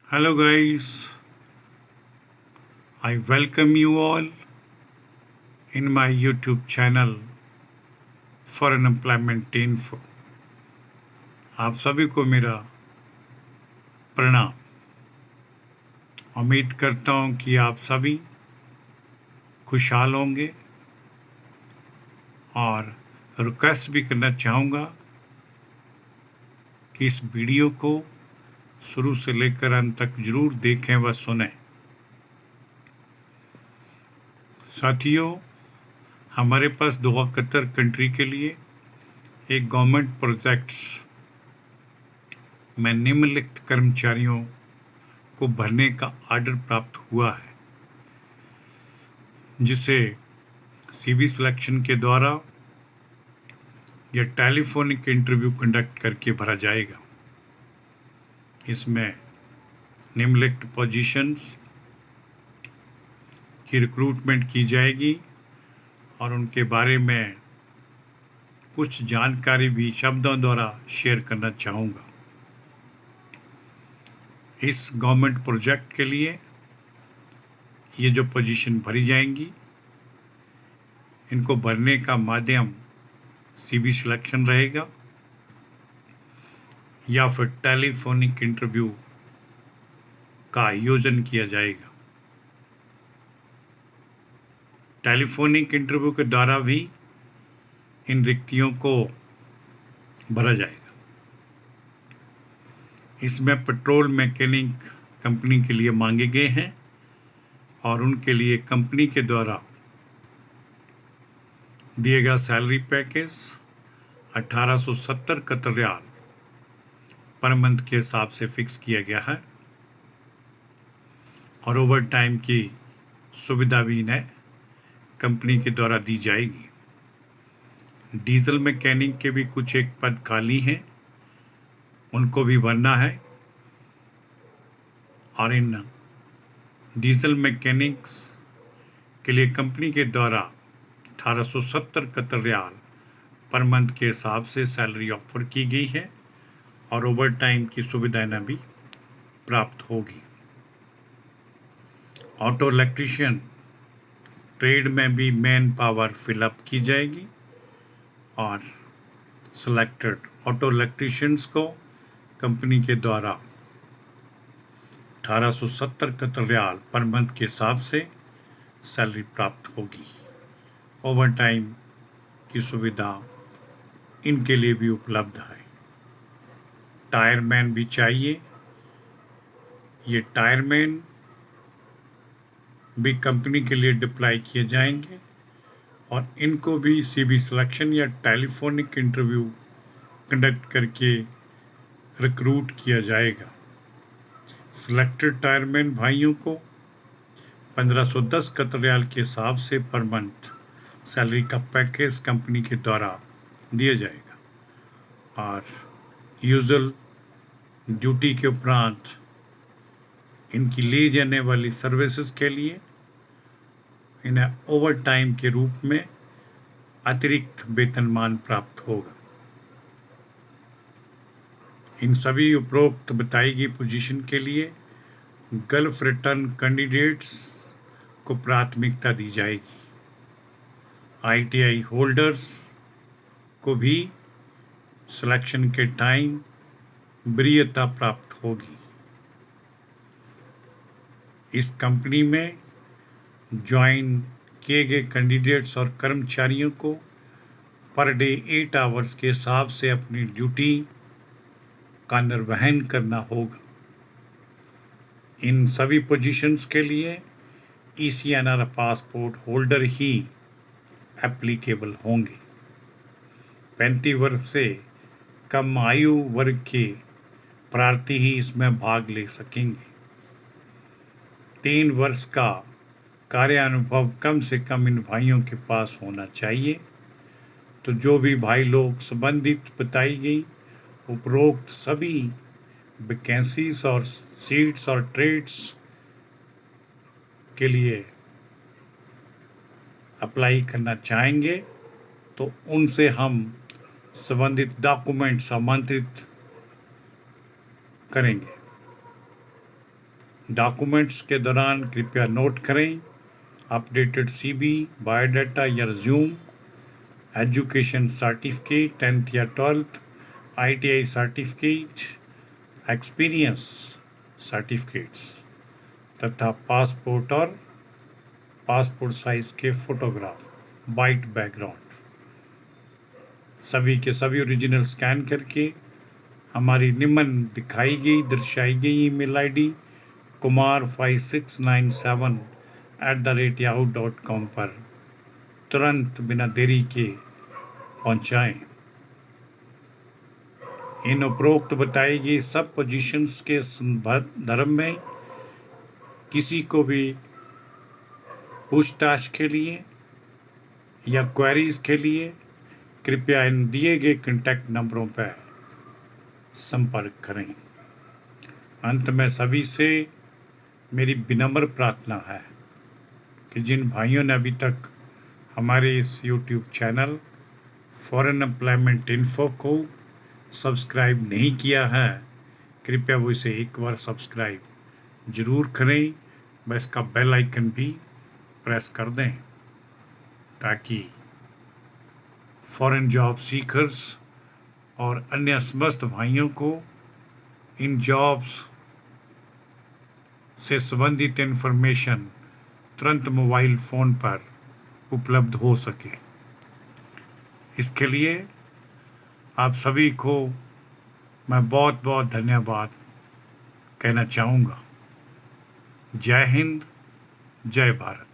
Hello, guys. I welcome you all in my YouTube channel for Unemployment Info. आप सभी को मेरा प्रणाम। उम्मीद करता हूँ कि आप सभी खुशहाल होंगे और रिक्वेस्ट भी करना चाहूँगा कि इस वीडियो को शुरू से लेकर अंत तक जरूर देखें व सुनें। साथियों, हमारे पास दोहा कतर कंट्री के लिए एक गवर्नमेंट प्रोजेक्ट्स में निम्नलिखित कर्मचारियों को भरने का आर्डर प्राप्त हुआ है, जिसे सीबी सिलेक्शन के द्वारा या टेलीफोनिक इंटरव्यू कंडक्ट करके भरा जाएगा। इसमें निम्नलिखित पोजीशंस की रिक्रूटमेंट की जाएगी और उनके बारे में कुछ जानकारी भी शब्दों द्वारा शेयर करना चाहूँगा। इस गवर्नमेंट प्रोजेक्ट के लिए ये जो पोजीशन भरी जाएंगी, इनको भरने का माध्यम सीबी सिलेक्शन रहेगा या फिर टेलीफोनिक इंटरव्यू का आयोजन किया जाएगा। टेलीफोनिक इंटरव्यू के द्वारा भी इन रिक्तियों को भरा जाएगा। इसमें पेट्रोल मैकेनिक कंपनी के लिए मांगे गए हैं और उनके लिए कंपनी के द्वारा दिए गया salary package 1870 Qatar riyal per month के हिसाब से फिक्स किया गया है और ओवर टाइम की सुविधा भी इन्हें कंपनी के द्वारा दी जाएगी। डीजल मैकेनिक के भी कुछ एक पद खाली हैं, उनको भी भरना है और इन डीजल मैकेनिक्स के लिए कंपनी के द्वारा 1870 कतर रियाल पर मंथ के हिसाब से सैलरी ऑफर की गई है और ओवर टाइम की सुविधाएं भी प्राप्त होगी। ऑटो इलेक्ट्रीशियन ट्रेड में भी मैन पावर फिलअप की जाएगी और सिलेक्टेड ऑटो इलेक्ट्रीशियंस को कंपनी के द्वारा 1870 कतर रियाल पर मंथ के हिसाब से सैलरी प्राप्त होगी। ओवर टाइम की सुविधा इनके लिए भी उपलब्ध है। टायरमैन भी चाहिए। ये टायरमैन भी कंपनी के लिए डिप्लाई किए जाएंगे और इनको भी सीबी सिलेक्शन या टेलीफोनिक इंटरव्यू कंडक्ट करके रिक्रूट किया जाएगा। सिलेक्टेड टायरमैन भाइयों को 1510 कतर रियाल के हिसाब से पर मंथ सैलरी का पैकेज कंपनी के द्वारा दिया जाएगा और यूजुअल ड्यूटी के उपरांत इनकी ली जाने वाली सर्विसेज के लिए इन्हें ओवर टाइम के रूप में अतिरिक्त वेतनमान प्राप्त होगा। इन सभी उपरोक्त बताई गई पोजीशन के लिए गल्फ रिटर्न कैंडिडेट्स को प्राथमिकता दी जाएगी। आईटीआई होल्डर्स को भी सिलेक्शन के टाइम वरीयता प्राप्त होगी। इस कंपनी में ज्वाइन किए गए कैंडिडेट्स और कर्मचारियों को पर डे 8 आवर्स के हिसाब से अपनी ड्यूटी का निर्वहन करना होगा। इन सभी पोजीशंस के लिए ECNR पासपोर्ट होल्डर ही एप्लीकेबल होंगे। 35 वर्ष से कम आयु वर्ग के प्रार्थी ही इसमें भाग ले सकेंगे। 3 वर्ष का कार्यानुभव कम से कम इन भाइयों के पास होना चाहिए। तो जो भी भाई लोग संबंधित बताई गई उपरोक्त सभी वैकेंसीज और सीट्स और ट्रेड्स के लिए अप्लाई करना चाहेंगे तो उनसे हम संबंधित डॉक्यूमेंट्स आमंत्रित करेंगे। डॉक्यूमेंट्स के दौरान कृपया नोट करें अपडेटेड सीबी, बायोडाटा या रिज्यूम, एजुकेशन सर्टिफिकेट 10th या 12th, ITI certificate, experience certificates तथा पासपोर्ट और पासपोर्ट साइज के फोटोग्राफ, वाइट बैकग्राउंड सभी के सभी ओरिजिनल स्कैन करके हमारी निम्न दिखाई गई दर्शाई गई ईमेल आईडी kumar5697@yahoo.com पर तुरंत बिना देरी के पहुंचाएं। इन उपरोक्त बताई गई सब पोजीशंस के संदर्भ में किसी को भी पूछताछ के लिए या क्वेरीज के लिए कृपया इन दिए गए कॉन्टैक्ट नंबरों पर संपर्क करें। अंत में सभी से मेरी विनम्र प्रार्थना है कि जिन भाइयों ने अभी तक हमारे इस YouTube channel foreign employment info को सब्सक्राइब नहीं किया है, कृपया वो इसे एक बार सब्सक्राइब ज़रूर करें। व इसका बेल आइकन भी प्रेस कर दें ताकि फॉरेन जॉब सीकर्स और अन्य समस्त भाइयों को इन जॉब्स से संबंधित इन्फॉर्मेशन तुरंत मोबाइल फ़ोन पर उपलब्ध हो सके। इसके लिए आप सभी को मैं बहुत बहुत धन्यवाद कहना चाहूँगा। जय हिंद, जय भारत।